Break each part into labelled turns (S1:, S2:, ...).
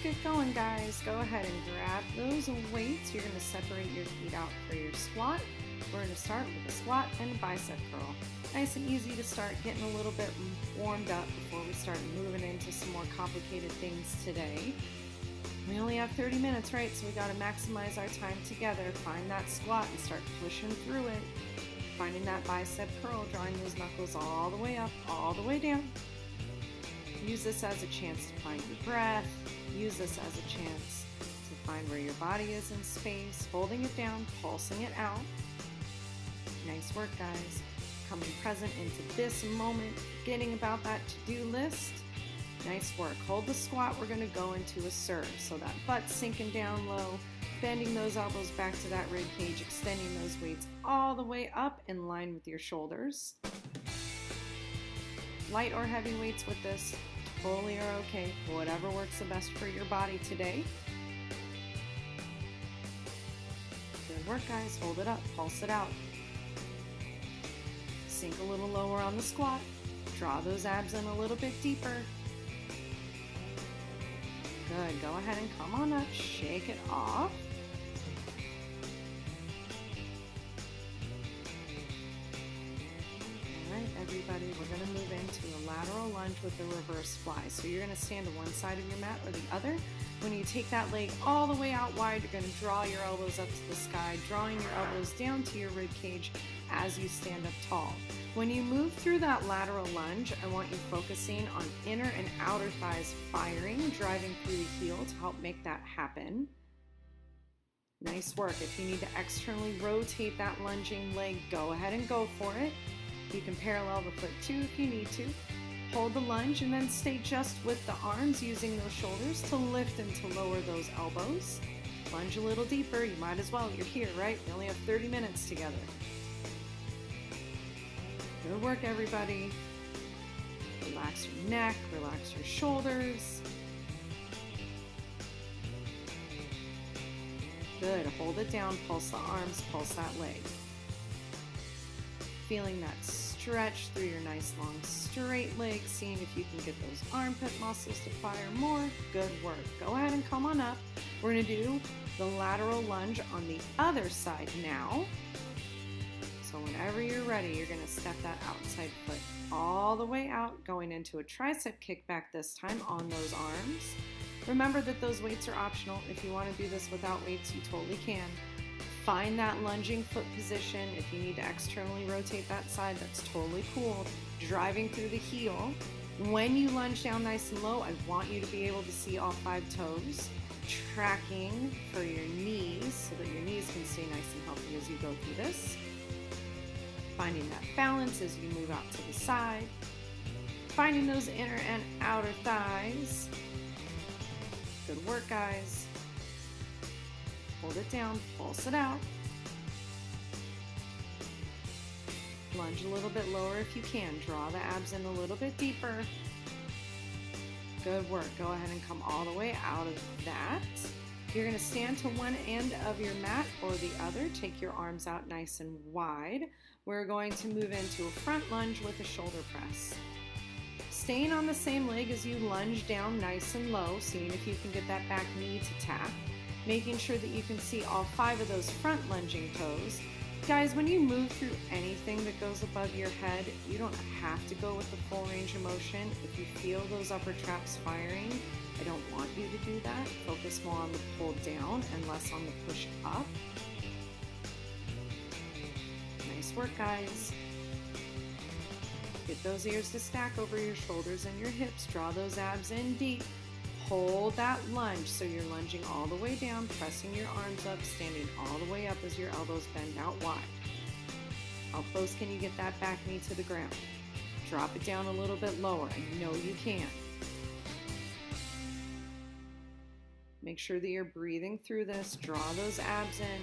S1: get going, guys. Go ahead and grab those weights. You're going to separate your feet out for your squat. We're going to start with a squat and a bicep curl. Nice and easy to start getting a little bit warmed up before we start moving into some more complicated things today. We only have 30 minutes, right? So we got to maximize our time together. Find that squat and start pushing through it. Finding that bicep curl, drawing those knuckles all the way up, all the way down. Use this as a chance to find your breath. Use this as a chance to find where your body is in space, holding it down, pulsing it out. Nice work, guys. Coming present into this moment, forgetting about that to-do list. Nice work. Hold the squat. We're going to go into a serve. So that butt sinking down low, bending those elbows back to that rib cage, extending those weights all the way up in line with your shoulders. Light or heavy weights with this totally are okay. Whatever works the best for your body today. Good work, guys. Hold it up. Pulse it out. Sink a little lower on the squat. Draw those abs in a little bit deeper. Good. Go ahead and come on up. Shake it off. Everybody, we're going to move into a lateral lunge with a reverse fly. So you're going to stand to one side of your mat or the other. When you take that leg all the way out wide, you're going to draw your elbows up to the sky, drawing your elbows down to your rib cage as you stand up tall. When you move through that lateral lunge, I want you focusing on inner and outer thighs firing, driving through the heel to help make that happen. Nice work. If you need to externally rotate that lunging leg, go ahead and go for it. You can parallel the foot too if you need to. Hold the lunge and then stay just with the arms, using those shoulders to lift and to lower those elbows. Lunge a little deeper. You might as well. You're here, right? We only have 30 minutes together. Good work, everybody. Relax your neck. Relax your shoulders. Good. Hold it down. Pulse the arms. Pulse that leg. Feeling that stretch through your nice long straight legs, seeing if you can get those armpit muscles to fire more. Good work. Go ahead and come on up. We're going to do the lateral lunge on the other side now. So whenever you're ready, you're going to step that outside foot all the way out, going into a tricep kickback this time on those arms. Remember that those weights are optional. If you want to do this without weights, you totally can. Find that lunging foot position. If you need to externally rotate that side, that's totally cool. Driving through the heel. When you lunge down nice and low, I want you to be able to see all 5 toes. Tracking for your knees so that your knees can stay nice and healthy as you go through this. Finding that balance as you move out to the side. Finding those inner and outer thighs. Good work, guys. Hold it down, pulse it out. Lunge a little bit lower if you can. Draw the abs in a little bit deeper. Good work. Go ahead and come all the way out of that. You're going to stand to one end of your mat or the other. Take your arms out nice and wide. We're going to move into a front lunge with a shoulder press. Staying on the same leg as you lunge down nice and low, seeing if you can get that back knee to tap. Making sure that you can see all 5 of those front lunging toes. Guys, when you move through anything that goes above your head, you don't have to go with the full range of motion. If you feel those upper traps firing, I don't want you to do that. Focus more on the pull down and less on the push up. Nice work, guys. Get those ears to stack over your shoulders and your hips. Draw those abs in deep. Hold that lunge, so you're lunging all the way down, pressing your arms up, standing all the way up as your elbows bend out wide. How close can you get that back knee to the ground? Drop it down a little bit lower. I know you can. Make sure that you're breathing through this. Draw those abs in.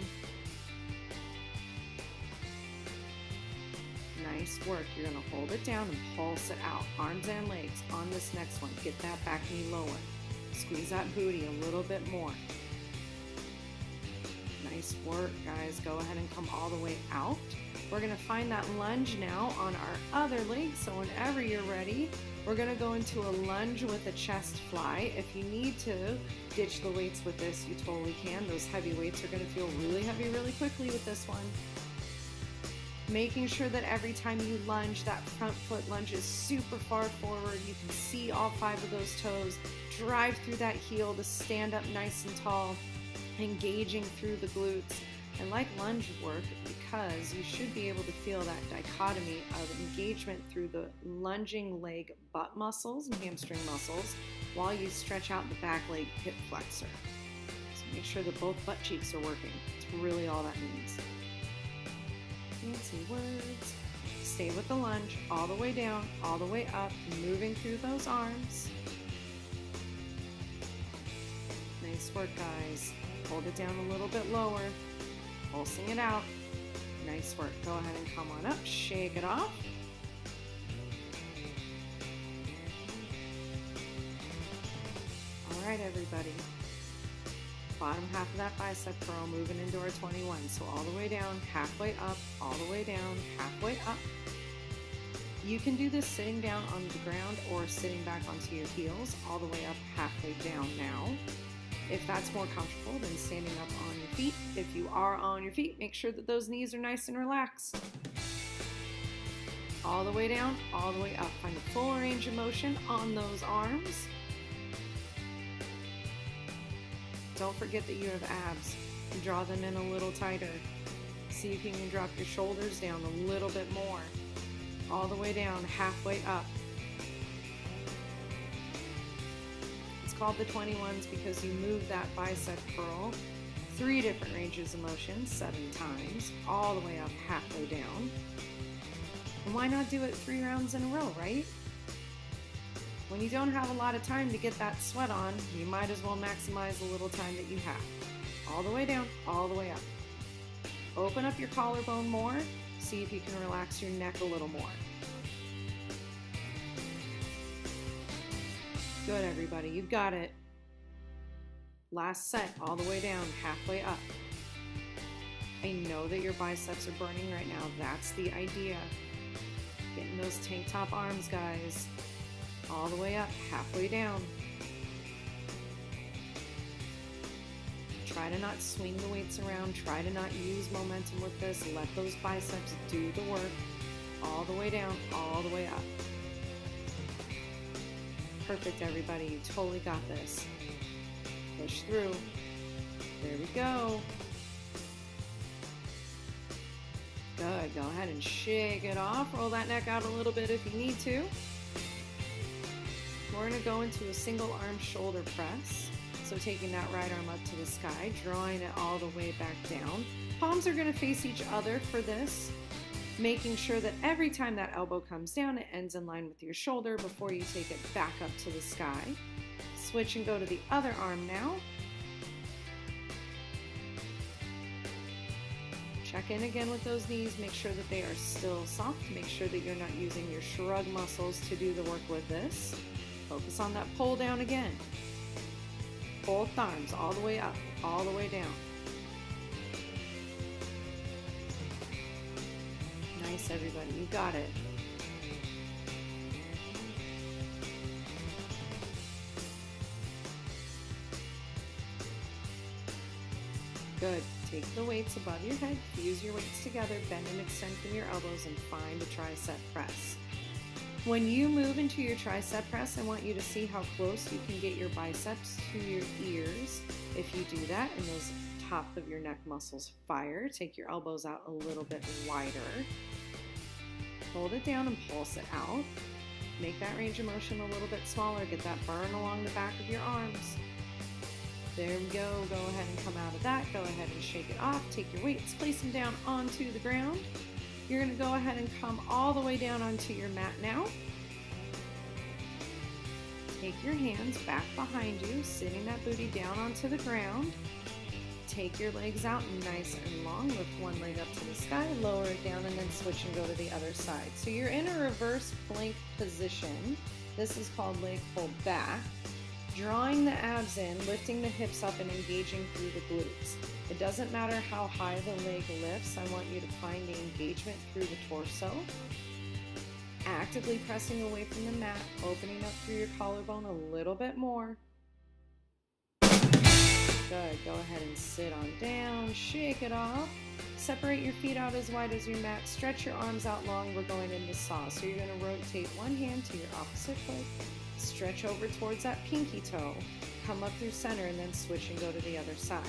S1: Nice work. You're going to hold it down and pulse it out. Arms and legs on this next one. Get that back knee lower. Squeeze that booty a little bit more. Nice work, guys. Go ahead and come all the way out. We're going to find that lunge now on our other leg. So whenever you're ready, we're going to go into a lunge with a chest fly. If you need to ditch the weights with this, you totally can. Those heavy weights are going to feel really heavy really quickly with this one. Making sure that every time you lunge, that front foot lunges super far forward. You can see all 5 of those toes. Drive through that heel to stand up nice and tall, engaging through the glutes. I like lunge work because you should be able to feel that dichotomy of engagement through the lunging leg butt muscles and hamstring muscles while you stretch out the back leg hip flexor. So make sure that both butt cheeks are working. It's really all that means. Fancy words. Stay with the lunge all the way down, all the way up, moving through those arms. Nice work, guys. Hold it down a little bit lower. Pulsing it out. Nice work. Go ahead and come on up. Shake it off. All right, everybody. Bottom half of that bicep curl moving into our 21. So all the way down, halfway up, all the way down, halfway up. You can do this sitting down on the ground or sitting back onto your heels, all the way up, halfway down now. If that's more comfortable than standing up on your feet. If you are on your feet, make sure that those knees are nice and relaxed. All the way down, all the way up. Find a full range of motion on those arms. Don't forget that you have abs. Draw them in a little tighter. See if you can drop your shoulders down a little bit more. All the way down, halfway up. It's called the 21s because you move that bicep curl 3 different ranges of motion 7 times, all the way up, halfway down. And why not do it 3 rounds in a row, right? When you don't have a lot of time to get that sweat on, you might as well maximize the little time that you have. All the way down, all the way up. Open up your collarbone more. See if you can relax your neck a little more. Good, everybody. You've got it. Last set, all the way down, halfway up. I know that your biceps are burning right now. That's the idea. Getting those tank top arms, guys. All the way up, halfway down. Try to not swing the weights around. Try to not use momentum with this. Let those biceps do the work. All the way down, all the way up. Perfect, everybody. You totally got this. Push through. There we go. Good. Go ahead and shake it off. Roll that neck out a little bit if you need to. We're going to go into a single arm shoulder press. So taking that right arm up to the sky, drawing it all the way back down. Palms are going to face each other for this, making sure that every time that elbow comes down, it ends in line with your shoulder before you take it back up to the sky. Switch and go to the other arm now. Check in again with those knees. Make sure that they are still soft. Make sure that you're not using your shrug muscles to do the work with this. Focus on that pull down again. Both arms all the way up, all the way down. Nice, everybody. You got it. Good. Take the weights above your head, fuse your weights together, bend and extend from your elbows, and find a tricep press. When you move into your tricep press, I want you to see how close you can get your biceps to your ears. If you do that and those top of your neck muscles fire, take your elbows out a little bit wider. Hold it down and pulse it out. Make that range of motion a little bit smaller. Get that burn along the back of your arms. There we go. Go ahead and come out of that. Go ahead and shake it off. Take your weights, place them down onto the ground. You're going to go ahead and come all the way down onto your mat now. Take your hands back behind you, sitting that booty down onto the ground. Take your legs out nice and long. Lift one leg up to the sky, lower it down, and then switch and go to the other side. So you're in a reverse plank position. This is called leg pull back. Drawing the abs in, lifting the hips up, and engaging through the glutes. It doesn't matter how high the leg lifts, I want you to find the engagement through the torso. Actively pressing away from the mat, opening up through your collarbone a little bit more. Good, go ahead and sit on down, shake it off. Separate your feet out as wide as your mat, stretch your arms out long, we're going into saw. So you're gonna rotate one hand to your opposite foot, stretch over towards that pinky toe, come up through center, and then switch and go to the other side.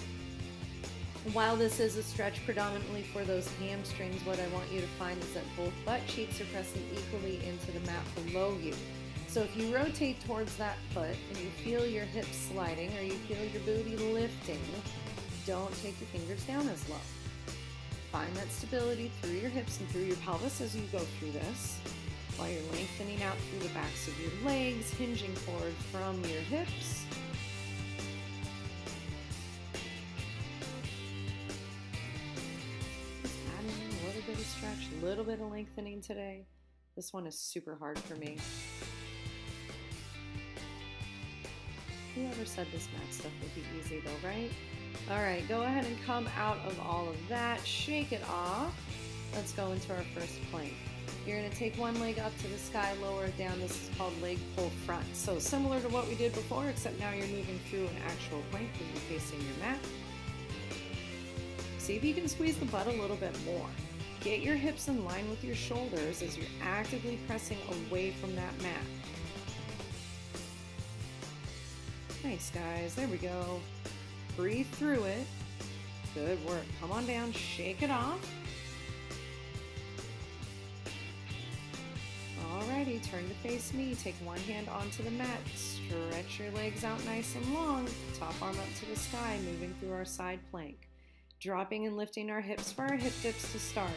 S1: While this is a stretch predominantly for those hamstrings, what I want you to find is that both butt cheeks are pressing equally into the mat below you. So if you rotate towards that foot and you feel your hips sliding or you feel your booty lifting, don't take your fingers down as low. Find that stability through your hips and through your pelvis as you go through this, while you're lengthening out through the backs of your legs, hinging forward from your hips. Just adding in a little bit of stretch, a little bit of lengthening today. This one is super hard for me. Whoever said this mat stuff would be easy though, right? All right, go ahead and come out of all of that. Shake it off. Let's go into our first plank. You're going to take one leg up to the sky, lower it down. This is called leg pull front. So similar to what we did before, except now you're moving through an actual plank when you're facing your mat. See if you can squeeze the butt a little bit more. Get your hips in line with your shoulders as you're actively pressing away from that mat. Nice, guys. There we go. Breathe through it. Good work. Come on down. Shake it off. Alrighty, turn to face me. Take one hand onto the mat. Stretch your legs out nice and long. Top arm up to the sky, moving through our side plank. Dropping and lifting our hips for our hip dips to start.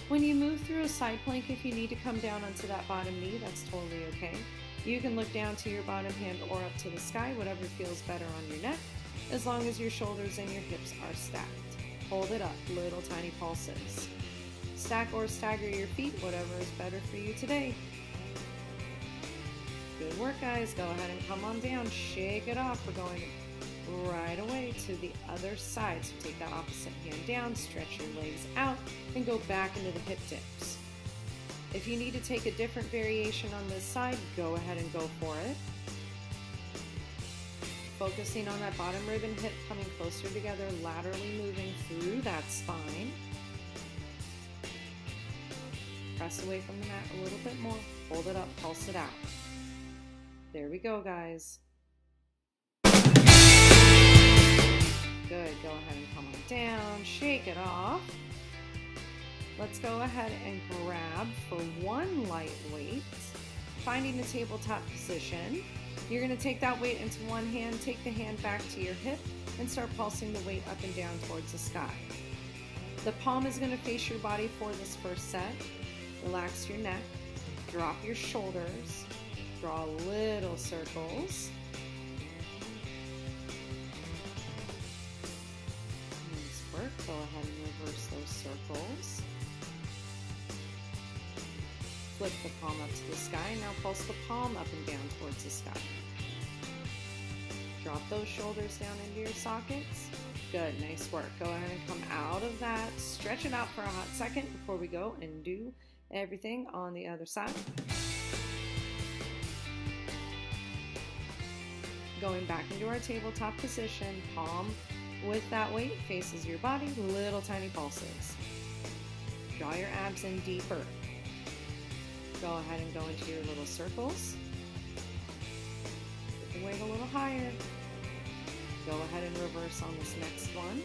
S1: When you move through a side plank, if you need to come down onto that bottom knee, that's totally okay. You can look down to your bottom hand or up to the sky, whatever feels better on your neck, as long as your shoulders and your hips are stacked. Hold it up, little tiny pulses. Stack or stagger your feet, whatever is better for you today. Good work, guys. Go ahead and come on down. Shake it off. We're going right away to the other side. So take that opposite hand down, stretch your legs out, and go back into the hip dips. If you need to take a different variation on this side, go ahead and go for it. Focusing on that bottom rib and hip coming closer together, laterally moving through that spine. Press away from the mat a little bit more. Hold it up, pulse it out. There we go, guys. Good, go ahead and come on down, shake it off. Let's go ahead and grab for one light weight, finding the tabletop position. You're going to take that weight into one hand, take the hand back to your hip, and start pulsing the weight up and down towards the sky. The palm is going to face your body for this first set. Relax your neck, drop your shoulders, draw little circles. Nice work. Go ahead and reverse those circles. Flip the palm up to the sky. Now pulse the palm up and down towards the sky. Drop those shoulders down into your sockets. Good, nice work. Go ahead and come out of that. Stretch it out for a hot second before we go and do everything on the other side. Going back into our tabletop position, palm with that weight faces your body, little tiny pulses. Draw your abs in deeper. Go ahead and go into your little circles. Put the weight a little higher. Go ahead and reverse on this next one.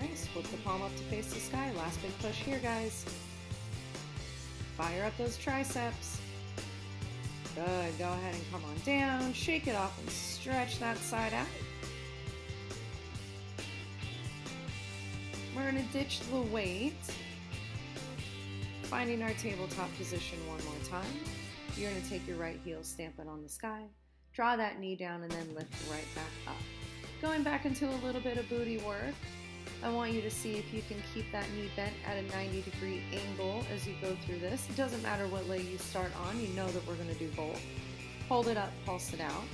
S1: Nice, flip the palm up to face the sky. Last big push here, guys. Fire up those triceps. Good, go ahead and come on down. Shake it off and stretch that side out. We're going to ditch the weight, finding our tabletop position one more time. You're going to take your right heel, stamp it on the sky, draw that knee down, and then lift right back up. Going back into a little bit of booty work. I want you to see if you can keep that knee bent at a 90-degree angle as you go through this. It doesn't matter what leg you start on, you know that we're going to do both. Hold it up, pulse it out.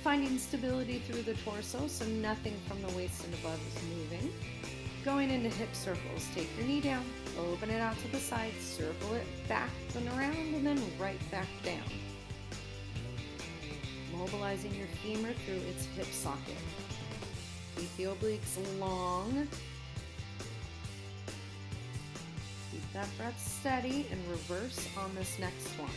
S1: Finding stability through the torso so nothing from the waist and above is moving. Going into hip circles, take your knee down, open it out to the side, circle it back and around, and then right back down. Mobilizing your femur through its hip socket. Keep the obliques long. Keep that breath steady and reverse on this next one.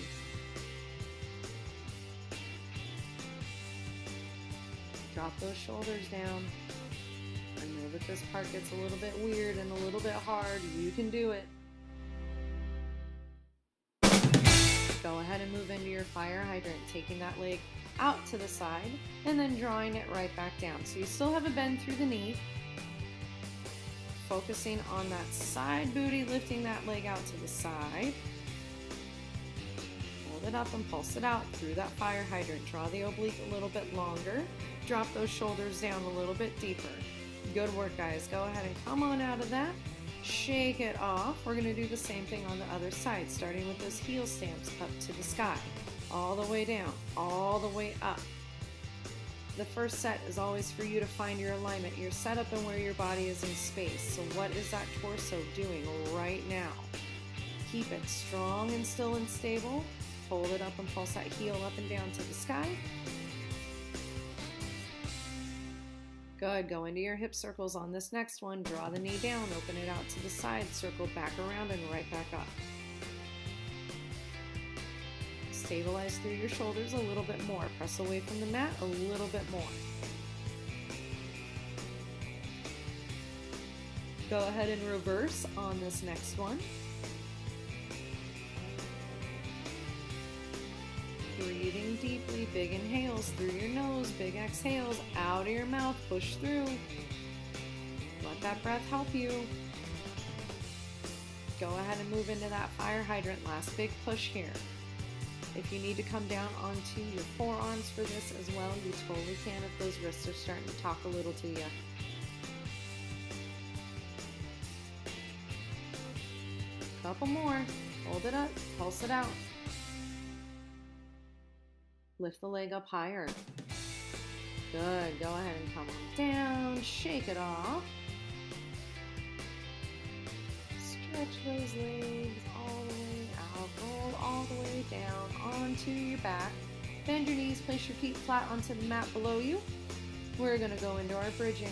S1: Drop those shoulders down. I know that this part gets a little bit weird and a little bit hard. You can do it. Go ahead and move into your fire hydrant, taking that leg out to the side and then drawing it right back down. So you still have a bend through the knee. Focusing on that side booty, lifting that leg out to the side. Hold it up and pulse it out through that fire hydrant. Draw the oblique a little bit longer. Drop those shoulders down a little bit deeper. Good work, guys. Go ahead and come on out of that. Shake it off. We're going to do the same thing on the other side, starting with those heel stamps up to the sky. All the way down, all the way up. The first set is always for you to find your alignment, your setup, and where your body is in space. So what is that torso doing right now? Keep it strong and still and stable. Hold it up and pulse that heel up and down to the sky. Good. Go into your hip circles on this next one. Draw the knee down, open it out to the side, circle back around and right back up. Stabilize through your shoulders a little bit more. Press away from the mat a little bit more. Go ahead and reverse on this next one. Breathing deeply, big inhales through your nose, big exhales out of your mouth, push through. Let that breath help you. Go ahead and move into that fire hydrant, last big push here. If you need to come down onto your forearms for this as well, you totally can if those wrists are starting to talk a little to you. Couple more. Hold it up, pulse it out. Lift the leg up higher. Good. Go ahead and come on down. Shake it off. Stretch those legs all the way out. Roll all the way down onto your back. Bend your knees. Place your feet flat onto the mat below you. We're going to go into our bridging.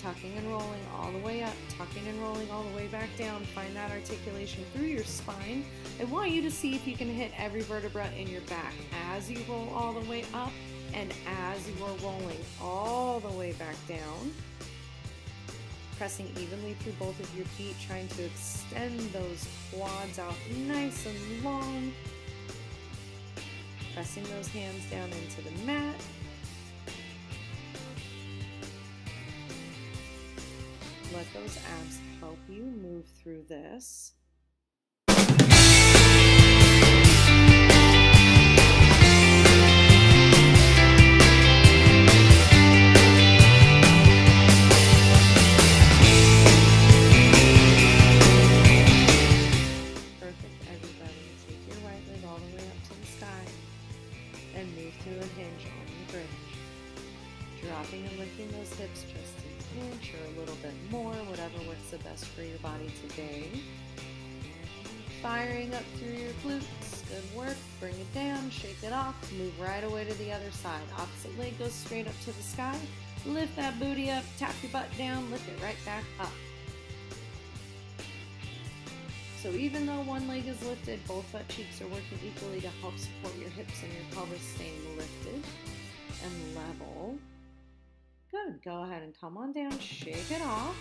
S1: Tucking and rolling all the way up, tucking and rolling all the way back down. Find that articulation through your spine. I want you to see if you can hit every vertebra in your back as you roll all the way up and as you are rolling all the way back down. Pressing evenly through both of your feet, trying to extend those quads out nice and long. Pressing those hands down into the mat. Let those abs help you move through this. Perfect, everybody. Take your right leg all the way up to the sky and move through a hinge on your bridge. Dropping and lifting those hips just an inch or a little bit more, whatever works the best for your body today. Firing up through your glutes. Good work. Bring it down, shake it off, move right away to the other side. Opposite leg goes straight up to the sky. Lift that booty up, tap your butt down, lift it right back up. So even though one leg is lifted, both butt cheeks are working equally to help support your hips and your pelvis staying lifted and level. Good. Go ahead and come on down, shake it off.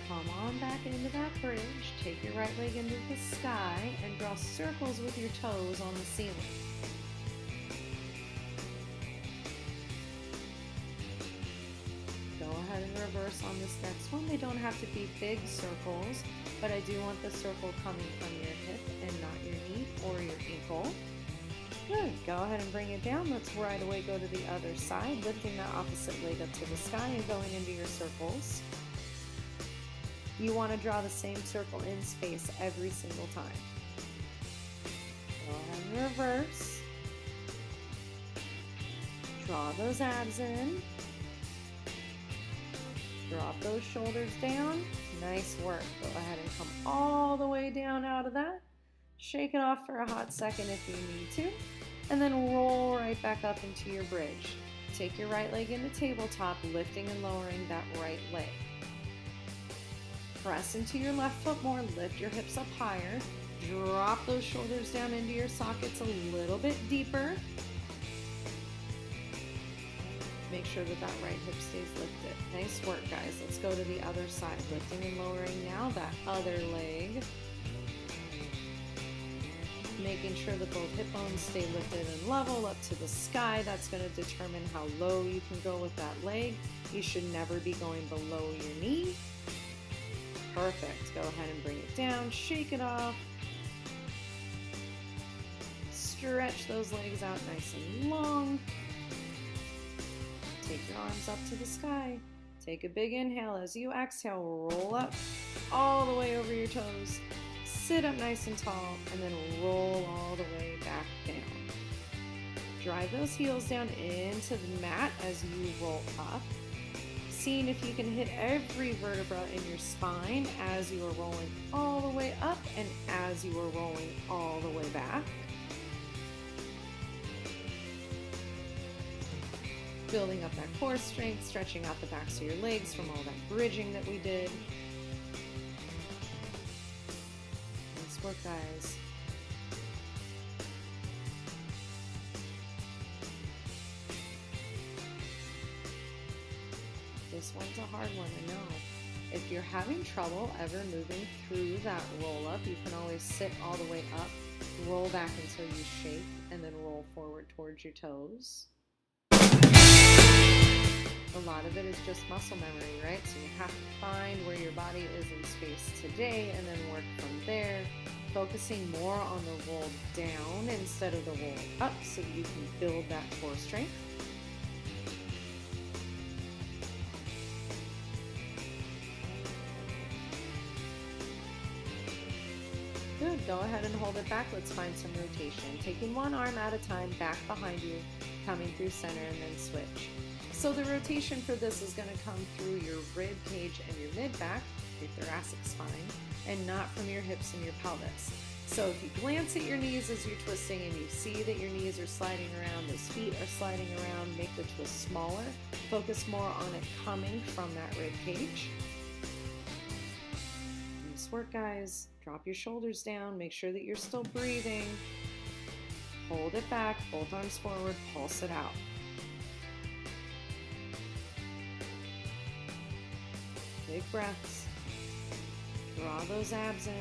S1: Come on back into that bridge. Take your right leg into the sky and draw circles with your toes on the ceiling. Go ahead and reverse on this next one. They don't have to be big circles, but I do want the circle coming from your hip and not your knee or your ankle. Good. Go ahead and bring it down. Let's right away go to the other side, lifting the opposite leg up to the sky and going into your circles. You want to draw the same circle in space every single time. Go ahead and reverse. Draw those abs in. Drop those shoulders down. Nice work. Go ahead and come all the way down out of that. Shake it off for a hot second if you need to. And then roll right back up into your bridge. Take your right leg into tabletop, lifting and lowering that right leg. Press into your left foot more, lift your hips up higher. Drop those shoulders down into your sockets a little bit deeper. Make sure that that right hip stays lifted. Nice work, guys. Let's go to the other side. Lifting and lowering now, that other leg. Making sure that both hip bones stay lifted and level up to the sky. That's going to determine how low you can go with that leg. You should never be going below your knee. Perfect. Go ahead and bring it down. Shake it off. Stretch those legs out nice and long. Take your arms up to the sky. Take a big inhale. As you exhale, roll up all the way over your toes. Sit up nice and tall, and then roll all the way back down. Drive those heels down into the mat as you roll up. Seeing if you can hit every vertebra in your spine as you are rolling all the way up and as you are rolling all the way back. Building up that core strength, stretching out the backs of your legs from all that bridging that we did. Nice work, guys. This one's a hard one, I know. If you're having trouble ever moving through that roll up, you can always sit all the way up, roll back until you shake, and then roll forward towards your toes. A lot of it is just muscle memory, right? So you have to find where your body is in space today and then work from there, focusing more on the roll down instead of the roll up so that you can build that core strength. Good. Go ahead and hold it back. Let's find some rotation. Taking one arm at a time, back behind you, coming through center, and then switch. So the rotation for this is going to come through your rib cage and your mid-back, your thoracic spine, and not from your hips and your pelvis. So if you glance at your knees as you're twisting and you see that your knees are sliding around, those feet are sliding around, make the twist smaller. Focus more on it coming from that rib cage. Nice work, guys. Drop your shoulders down. Make sure that you're still breathing. Hold it back. Both arms forward. Pulse it out. Big breaths. Draw those abs in.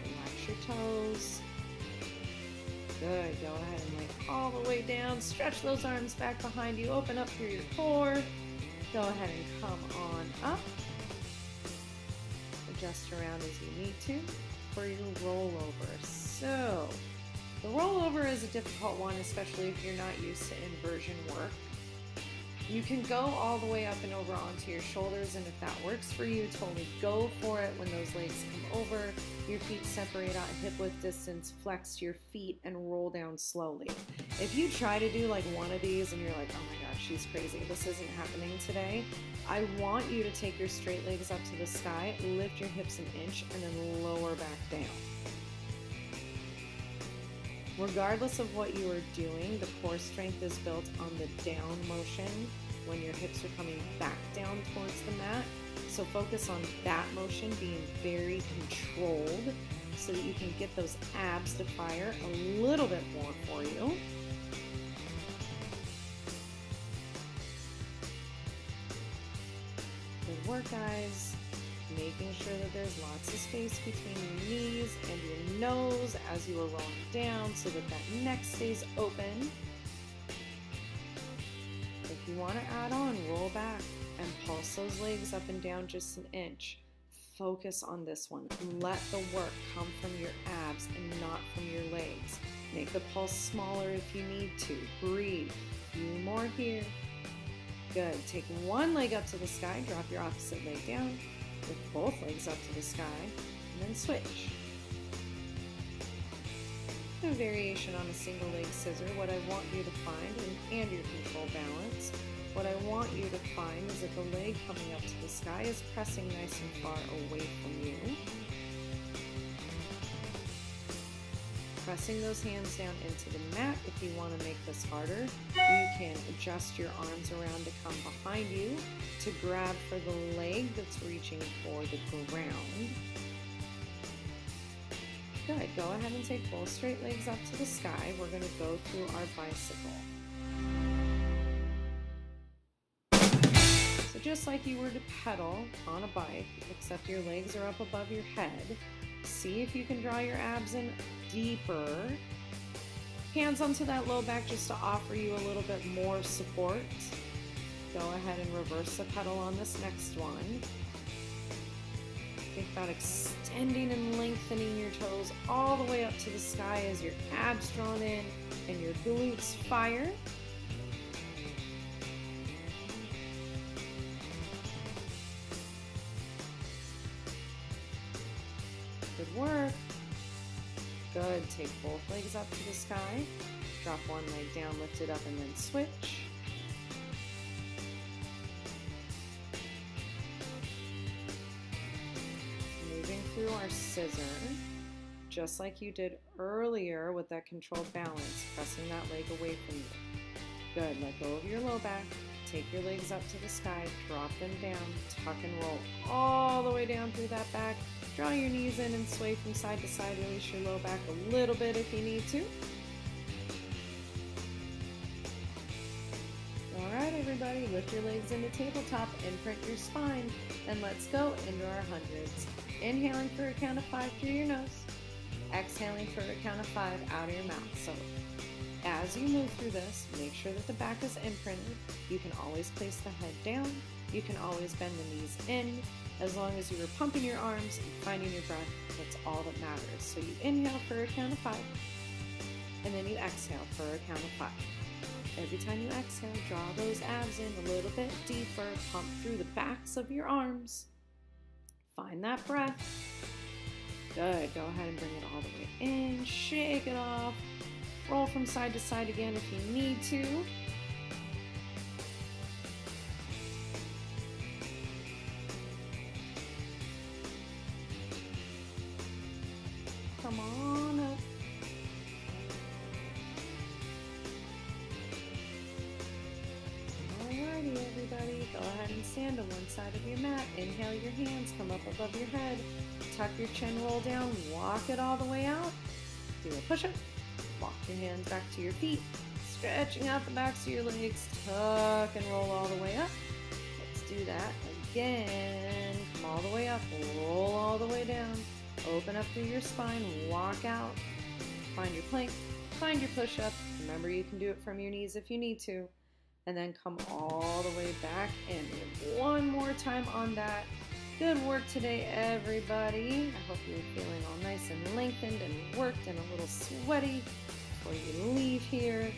S1: Relax your toes. Good. Go ahead and lay all the way down. Stretch those arms back behind you. Open up through your core. Go ahead and come on up. Adjust around as you need to for your rollover. So, the rollover is a difficult one, especially if you're not used to inversion work. You can go all the way up and over onto your shoulders, and if that works for you, totally go for it. When those legs come over, your feet separate out hip width distance, flex your feet, and roll down slowly. If you try to do like one of these and you're like, oh my gosh, she's crazy, this isn't happening today, I want you to take your straight legs up to the sky, lift your hips an inch, and then lower back down. Regardless of what you are doing, the core strength is built on the down motion when your hips are coming back down towards the mat. So focus on that motion being very controlled so that you can get those abs to fire a little bit more for you. Good work, guys. Making sure that there's lots of space between your knees and your nose as you are rolling down so that that neck stays open. If you want to add on, roll back and pulse those legs up and down just an inch. focus on this one. Let the work come from your abs and not from your legs. Make the pulse smaller if you need to. Breathe. A few more here. Good. Take one leg up to the sky. Drop your opposite leg down. Lift both legs up to the sky. And then switch. A variation on a single leg scissor. What I want you to find, and your control balance, what I want you to find is that the leg coming up to the sky is pressing nice and far away from you. Pressing those hands down into the mat. If you want to make this harder, you can adjust your arms around to come behind you to grab for the leg that's reaching for the ground. Good. Go ahead and take both straight legs up to the sky. We're going to go through our bicycle. So just like you were to pedal on a bike, except your legs are up above your head, see if you can draw your abs in deeper. Hands onto that low back just to offer you a little bit more support. Go ahead and reverse the pedal on this next one. Think about extending and lengthening your toes all the way up to the sky as your abs drawn in and your glutes fire. Good work. Good. Take both legs up to the sky. Drop one leg down, lift it up, and then switch. Through our scissor, just like you did earlier with that controlled balance, pressing that leg away from you. Good. Let go of your low back. Take your legs up to the sky, drop them down, tuck and roll all the way down through that back. Draw your knees in and sway from side to side. Release your low back a little bit if you need to. All right, everybody, lift your legs into tabletop, imprint your spine, and let's go into our hundreds. Inhaling for a count of 5 through your nose. Exhaling for a count of 5 out of your mouth. So as you move through this, make sure that the back is imprinted. You can always place the head down. You can always bend the knees in. As long as you are pumping your arms and finding your breath, that's all that matters. So you inhale for a count of 5, and then you exhale for a count of 5. Every time you exhale, draw those abs in a little bit deeper. Pump through the backs of your arms. Find that breath. Good. Go ahead and bring it all the way in. Shake it off. Roll from side to side again if you need to. Come on up. Alrighty, everybody. Go ahead and stand on one side of your mat. Inhale your hands, come up above your head. Tuck your chin, roll down, walk it all the way out. Do a push-up. Walk your hands back to your feet. Stretching out the backs of your legs. Tuck and roll all the way up. Let's do that again. Come all the way up. Roll all the way down. Open up through your spine. Walk out. Find your plank. Find your push-up. Remember, you can do it from your knees if you need to. And then come all the way back in. One more time on that. Good work today, everybody. I hope you're feeling all nice and lengthened and worked and a little sweaty before you leave here.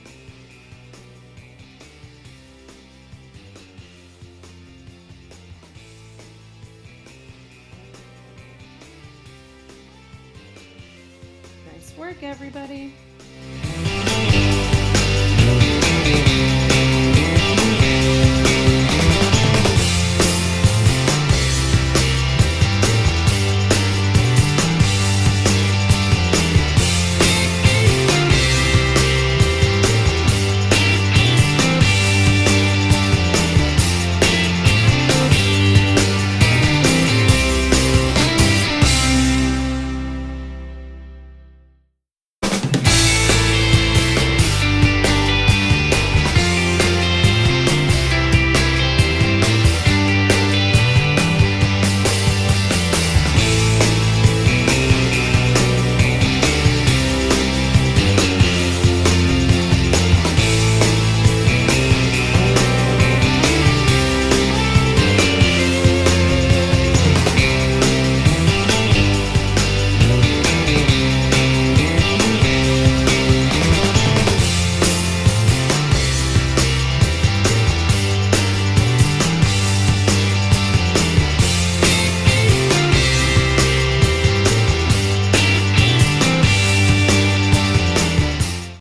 S1: Nice work, everybody.